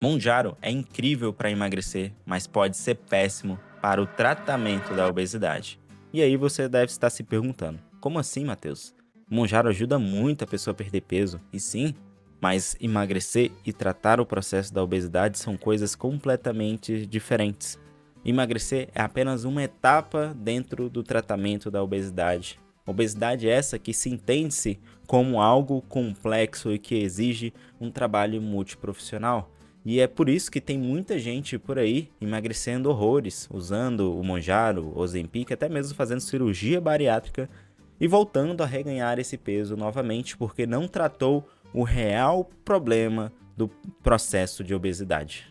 Monjaro é incrível para emagrecer, mas pode ser péssimo para o tratamento da obesidade. E aí você deve estar se perguntando: como assim, Matheus? Monjaro ajuda muito a pessoa a perder peso, e sim, mas emagrecer e tratar o processo da obesidade são coisas completamente diferentes. Emagrecer é apenas uma etapa dentro do tratamento da obesidade. Obesidade essa que se entende-se como algo complexo e que exige um trabalho multiprofissional. E é por isso que tem muita gente por aí emagrecendo horrores, usando o Monjaro, o Ozempic, até mesmo fazendo cirurgia bariátrica e voltando a reganhar esse peso novamente porque não tratou o real problema do processo de obesidade.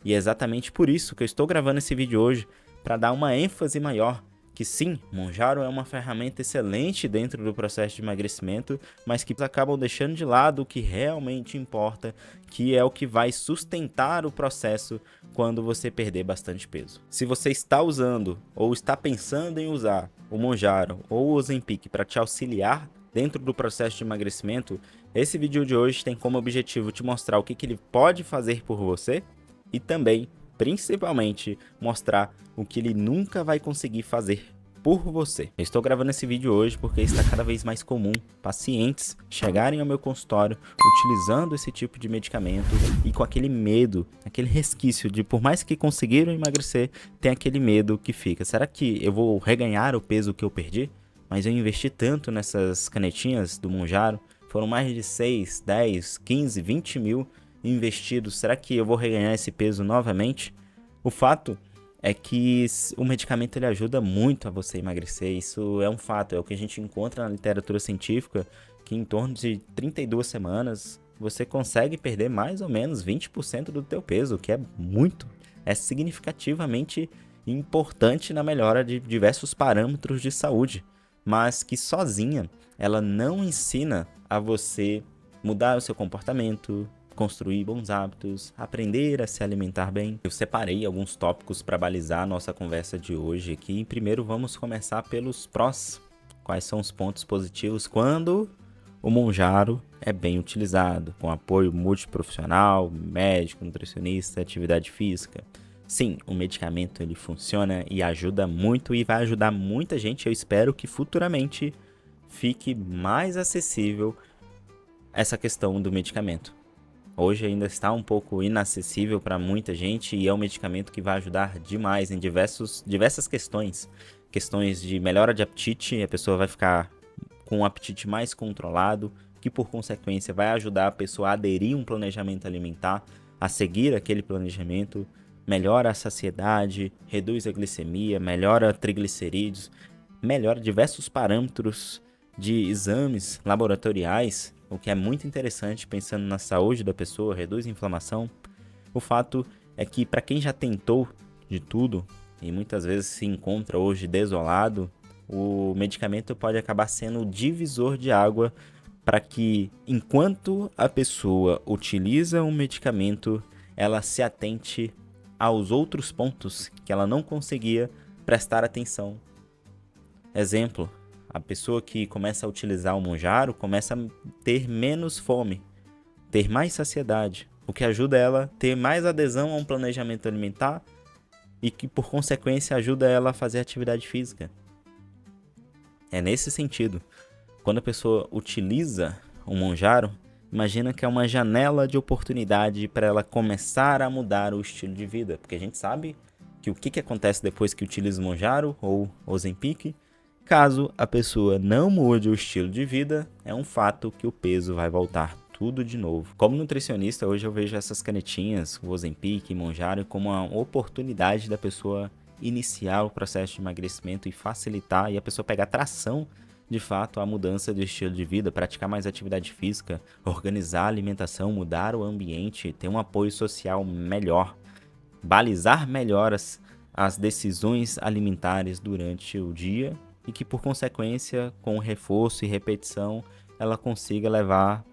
E é exatamente por isso que eu estou gravando esse vídeo hoje, para dar uma ênfase maior que sim, Monjaro é uma ferramenta excelente dentro do processo de emagrecimento, mas que acabam deixando de lado o que realmente importa, que é o que vai sustentar o processo quando você perder bastante peso. Se você está usando ou está pensando em usar o Monjaro ou o Ozempic para te auxiliar dentro do processo de emagrecimento, esse vídeo de hoje tem como objetivo te mostrar o que ele pode fazer por você e também, principalmente, mostrar o que ele nunca vai conseguir fazer por você. Eu estou gravando esse vídeo hoje porque está cada vez mais comum pacientes chegarem ao meu consultório utilizando esse tipo de medicamento e com aquele medo, aquele resquício de por mais que conseguiram emagrecer, tem aquele medo que fica. Será que eu vou reganhar o peso que eu perdi? Mas eu investi tanto nessas canetinhas do Monjaro, foram mais de 6, 10, 15, 20 mil investidos, será que eu vou reganhar esse peso novamente? O fato é que o medicamento ele ajuda muito a você emagrecer, isso é um fato, é o que a gente encontra na literatura científica, que em torno de 32 semanas você consegue perder mais ou menos 20% do teu peso, o que é muito, é significativamente importante na melhora de diversos parâmetros de saúde, mas que sozinha ela não ensina a você mudar o seu comportamento, construir bons hábitos, aprender a se alimentar bem. Eu separei alguns tópicos para balizar a nossa conversa de hoje aqui. Primeiro vamos começar pelos prós. Quais são os pontos positivos quando o Monjaro é bem utilizado, com apoio multiprofissional, médico, nutricionista, atividade física. Sim, o medicamento ele funciona e ajuda muito e vai ajudar muita gente. Eu espero que futuramente fique mais acessível essa questão do medicamento. Hoje ainda está um pouco inacessível para muita gente e é um medicamento que vai ajudar demais em diversas questões. Questões de melhora de apetite, a pessoa vai ficar com um apetite mais controlado, que por consequência vai ajudar a pessoa a aderir a um planejamento alimentar, a seguir aquele planejamento, melhora a saciedade, reduz a glicemia, melhora triglicerídeos, melhora diversos parâmetros de exames laboratoriais, o que é muito interessante pensando na saúde da pessoa, reduz a inflamação. O fato é que para quem já tentou de tudo e muitas vezes se encontra hoje desolado, o medicamento pode acabar sendo o divisor de água para que, enquanto a pessoa utiliza um medicamento, ela se atente aos outros pontos que ela não conseguia prestar atenção. Exemplo, a pessoa que começa a utilizar o Monjaro começa a ter menos fome, ter mais saciedade, o que ajuda ela a ter mais adesão a um planejamento alimentar e que, por consequência, ajuda ela a fazer atividade física. É nesse sentido. Quando a pessoa utiliza o Monjaro, imagina que é uma janela de oportunidade para ela começar a mudar o estilo de vida, porque a gente sabe que o que acontece depois que utiliza o Monjaro ou o Ozempic. Caso a pessoa não mude o estilo de vida, é um fato que o peso vai voltar tudo de novo. Como nutricionista, hoje eu vejo essas canetinhas, o Ozempic e Monjaro, como uma oportunidade da pessoa iniciar o processo de emagrecimento e facilitar e a pessoa pegar tração, de fato, a mudança do estilo de vida, praticar mais atividade física, organizar a alimentação, mudar o ambiente, ter um apoio social melhor, balizar melhor as decisões alimentares durante o dia e que, por consequência, com reforço e repetição, ela consiga levar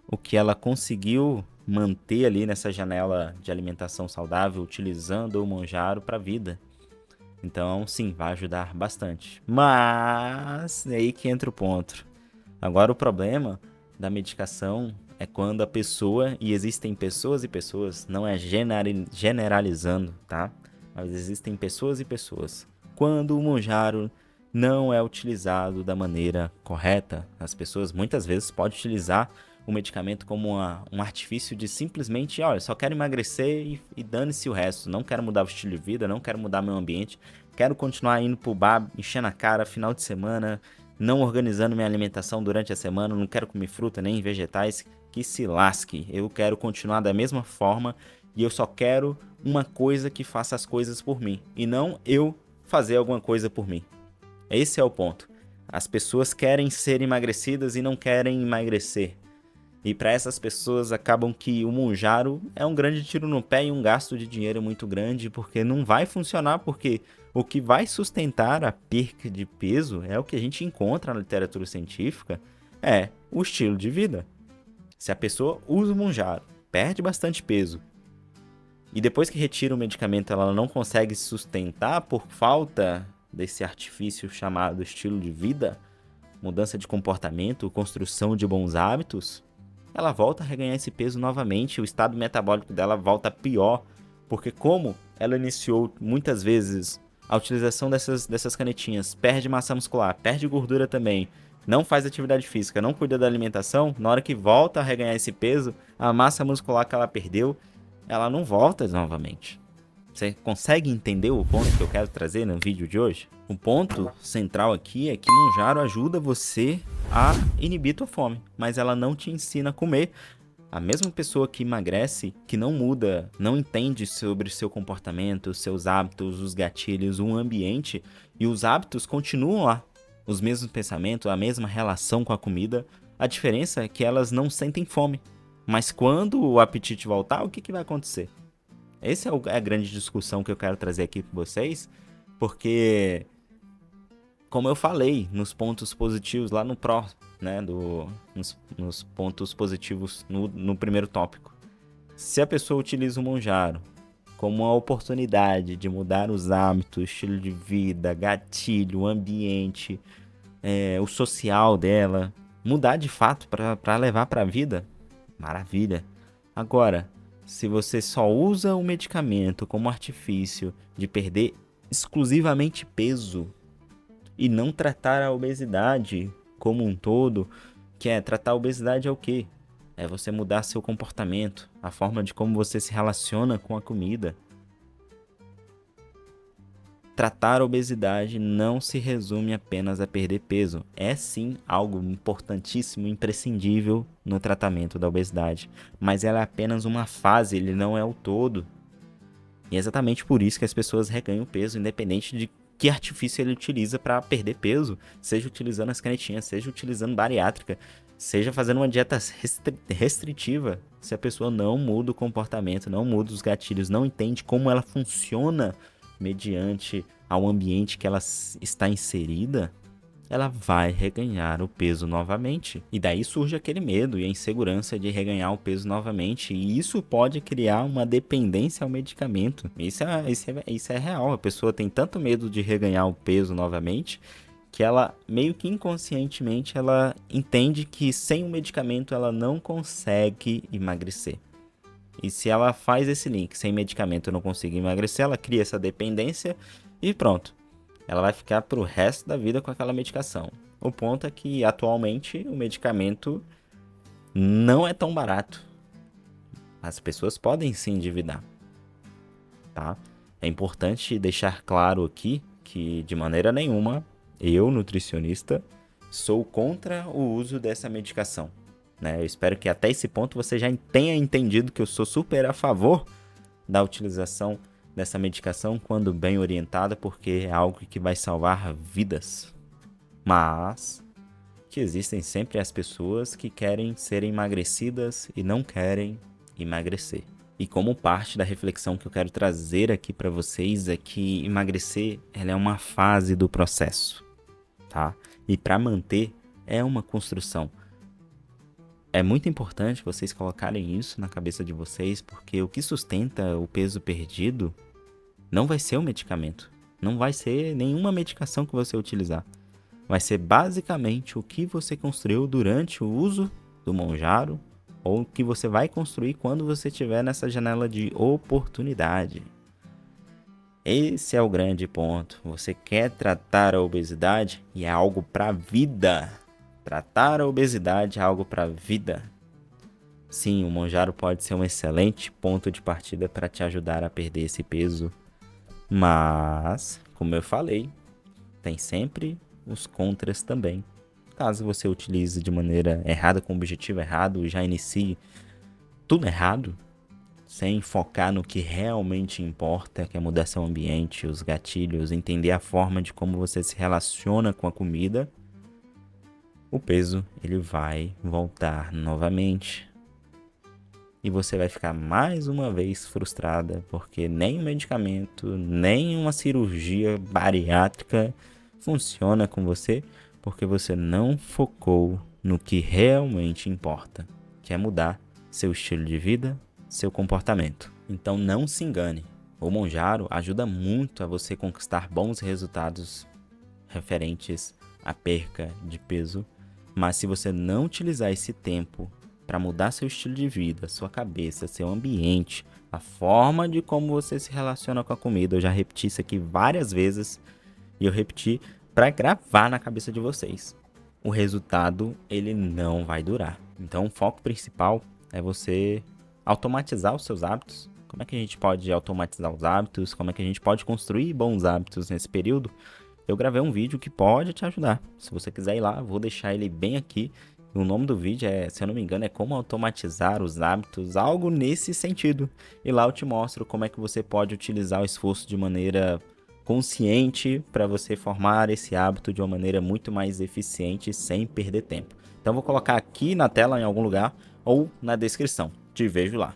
o que ela conseguiu manter ali nessa janela de alimentação saudável, utilizando o Monjaro para a vida. Então, sim, vai ajudar bastante. Mas é aí que entra o ponto. Agora, o problema da medicação é quando a pessoa, e existem pessoas e pessoas, não é generalizando, tá? Mas existem pessoas e pessoas. Quando o Monjaro não é utilizado da maneira correta, as pessoas muitas vezes podem utilizar o medicamento como um artifício de simplesmente, olha, só quero emagrecer e dane-se o resto, não quero mudar o estilo de vida, não quero mudar meu ambiente, quero continuar indo pro bar, enchendo a cara final de semana, não organizando minha alimentação durante a semana, não quero comer fruta nem vegetais, que se lasque. Eu quero continuar da mesma forma e eu só quero uma coisa que faça as coisas por mim e não eu fazer alguma coisa por mim. Esse é o ponto. As pessoas querem ser emagrecidas e não querem emagrecer. E para essas pessoas acabam que o Monjaro é um grande tiro no pé e um gasto de dinheiro muito grande, porque não vai funcionar, porque o que vai sustentar a perca de peso é o que a gente encontra na literatura científica, é o estilo de vida. Se a pessoa usa o Monjaro, perde bastante peso, e depois que retira o medicamento ela não consegue se sustentar por falta desse artifício chamado estilo de vida, mudança de comportamento, construção de bons hábitos, ela volta a reganhar esse peso novamente, o estado metabólico dela volta pior, porque como ela iniciou muitas vezes a utilização dessas canetinhas, perde massa muscular, perde gordura também, não faz atividade física, não cuida da alimentação, na hora que volta a reganhar esse peso, a massa muscular que ela perdeu, ela não volta novamente. Você consegue entender o ponto que eu quero trazer no vídeo de hoje? O ponto central aqui é que Monjaro ajuda você a inibir tua fome, mas ela não te ensina a comer. A mesma pessoa que emagrece, que não muda, não entende sobre seu comportamento, seus hábitos, os gatilhos, o ambiente, e os hábitos continuam lá. Os mesmos pensamentos, a mesma relação com a comida. A diferença é que elas não sentem fome. Mas quando o apetite voltar, o que vai acontecer? Essa é a grande discussão que eu quero trazer aqui com vocês, porque, como eu falei nos pontos positivos lá no pró, né, nos pontos positivos no primeiro tópico, se a pessoa utiliza o Monjaro como uma oportunidade de mudar os hábitos, estilo de vida, gatilho, o ambiente, o social dela, mudar de fato para levar para a vida, maravilha. Agora, se você só usa o medicamento como artifício de perder exclusivamente peso e não tratar a obesidade como um todo, que é tratar a obesidade é o quê? É você mudar seu comportamento, a forma de como você se relaciona com a comida. Tratar a obesidade não se resume apenas a perder peso. É sim algo importantíssimo, imprescindível no tratamento da obesidade. Mas ela é apenas uma fase, ele não é o todo. E é exatamente por isso que as pessoas reganham peso, independente de que artifício ele utiliza para perder peso. Seja utilizando as canetinhas, seja utilizando bariátrica, seja fazendo uma dieta restritiva. Se a pessoa não muda o comportamento, não muda os gatilhos, não entende como ela funciona mediante ao ambiente que ela está inserida, ela vai reganhar o peso novamente. E daí surge aquele medo e a insegurança de reganhar o peso novamente. E isso pode criar uma dependência ao medicamento. Isso é real. A pessoa tem tanto medo de reganhar o peso novamente que ela, meio que inconscientemente, ela entende que sem o medicamento ela não consegue emagrecer. E se ela faz esse link, sem medicamento eu não consigo emagrecer, ela cria essa dependência e pronto. Ela vai ficar pro resto da vida com aquela medicação. O ponto é que atualmente o medicamento não é tão barato. As pessoas podem se endividar, tá? É importante deixar claro aqui que de maneira nenhuma eu, nutricionista, sou contra o uso dessa medicação. Eu espero que até esse ponto você já tenha entendido que eu sou super a favor da utilização dessa medicação quando bem orientada, porque é algo que vai salvar vidas. Mas que existem sempre as pessoas que querem ser emagrecidas e não querem emagrecer. E como parte da reflexão que eu quero trazer aqui para vocês é que emagrecer ela é uma fase do processo, tá? E para manter é uma construção. É muito importante vocês colocarem isso na cabeça de vocês, porque o que sustenta o peso perdido não vai ser o medicamento. Não vai ser nenhuma medicação que você utilizar. Vai ser basicamente o que você construiu durante o uso do Monjaro ou que você vai construir quando você estiver nessa janela de oportunidade. Esse é o grande ponto. Você quer tratar a obesidade e é algo para a vida. Tratar a obesidade é algo para a vida. Sim, o Monjaro pode ser um excelente ponto de partida para te ajudar a perder esse peso. Mas, como eu falei, tem sempre os contras também. Caso você utilize de maneira errada, com o objetivo errado, já inicie tudo errado, sem focar no que realmente importa, que é mudar seu ambiente, os gatilhos, entender a forma de como você se relaciona com a comida, o peso ele vai voltar novamente. E você vai ficar mais uma vez frustrada, porque nem o medicamento, nem uma cirurgia bariátrica funciona com você, porque você não focou no que realmente importa, que é mudar seu estilo de vida, seu comportamento. Então não se engane, o Monjaro ajuda muito a você conquistar bons resultados referentes à perca de peso, mas se você não utilizar esse tempo para mudar seu estilo de vida, sua cabeça, seu ambiente, a forma de como você se relaciona com a comida, eu já repeti isso aqui várias vezes e eu repeti para gravar na cabeça de vocês. O resultado ele não vai durar. Então o foco principal é você automatizar os seus hábitos. Como é que a gente pode automatizar os hábitos? Como é que a gente pode construir bons hábitos nesse período? Eu gravei um vídeo que pode te ajudar. Se você quiser ir lá, vou deixar ele bem aqui. O nome do vídeo é, se eu não me engano, é como automatizar os hábitos, algo nesse sentido. E lá eu te mostro como é que você pode utilizar o esforço de maneira consciente para você formar esse hábito de uma maneira muito mais eficiente sem perder tempo. Então vou colocar aqui na tela em algum lugar ou na descrição. Te vejo lá.